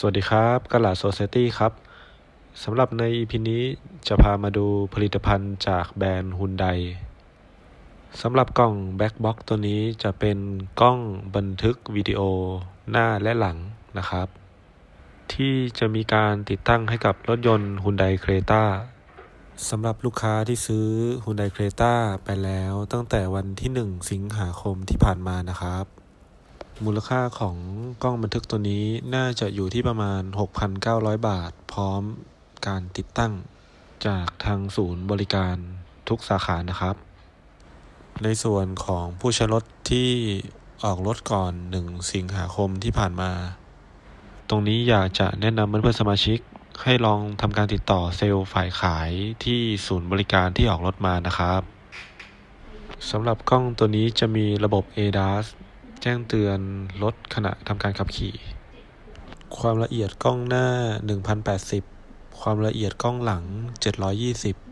วัสดีครับกะหลาดโซ i ตี้ครับสำหรับใน EP นี้จะพามาดูผลิตภัณฑ์จากแบรนด์ฮุนไดสำหรับกล้องแบ็คบ็อกตัวนี้จะเป็นกล้องบันทึกวิดีโอหน้าและหลังนะครับที่จะมีการติดตั้งให้กับรถยนต์ฮุนไดเครต้าสำหรับลูกค้าที่ซื้อฮุนไดเครต้าไปแล้วตั้งแต่วันที่1สิงหาคมที่ผ่านมานะครับมูลค่าของกล้องบันทึกตัวนี้น่าจะอยู่ที่ประมาณ 6,900 บาทพร้อมการติดตั้งจากทางศูนย์บริการทุกสาขานะครับในส่วนของผู้ใช้รถที่ออกรถก่อน1สิงหาคมที่ผ่านมาตรงนี้อยากจะแนะนำเพื่อนๆสมาชิกให้ลองทำการติดต่อเซลล์ฝ่ายขายที่ศูนย์บริการที่ออกรถมานะครับสำหรับกล้องตัวนี้จะมีระบบ ADAS แจ้งเตือนรถขณะทำการขับขี่ความละเอียดกล้องหน้า 1080 ความละเอียดกล้องหลัง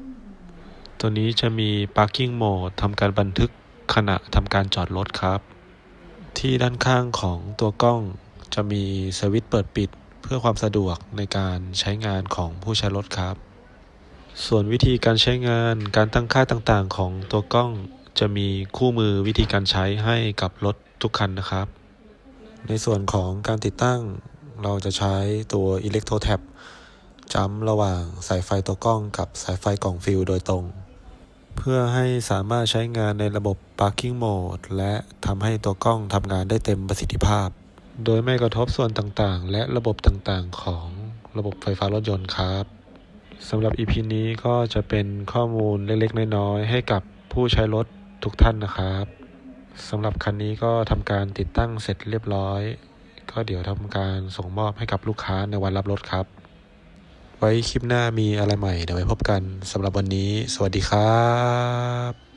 720 ตัวนี้จะมี Parking Mode ทำการบันทึกขณะทำการจอดรถครับที่ด้านข้างของตัวกล้องจะมีสวิตช์เปิดปิดเพื่อความสะดวกในการใช้งานของผู้ใช้รถครับส่วนวิธีการใช้งานการตั้งค่าต่างๆของตัวกล้องจะมีคู่มือวิธีการใช้ให้กับรถทุกคันนะครับในส่วนของการติดตั้งเราจะใช้ตัว Electro Tab จัมป์ระหว่างสายไฟตัวกล้องกับสายไฟกล่องฟิลโดยตรงเพื่อให้สามารถใช้งานในระบบ Parking Mode และทำให้ตัวกล้องทำงานได้เต็มประสิทธิภาพโดยไม่กระทบส่วนต่างๆและระบบต่างๆของระบบไฟฟ้ารถยนต์ครับสำหรับ EP นี้ก็จะเป็นข้อมูลเล็กๆน้อยๆให้กับผู้ใช้รถทุกท่านนะครับสำหรับคันนี้ก็ทำการติดตั้งเสร็จเรียบร้อยก็เดี๋ยวทำการส่งมอบให้กับลูกค้าในวันรับรถครับไว้คลิปหน้ามีอะไรใหม่เดี๋ยวไว้พบกันสำหรับวันนี้สวัสดีครับ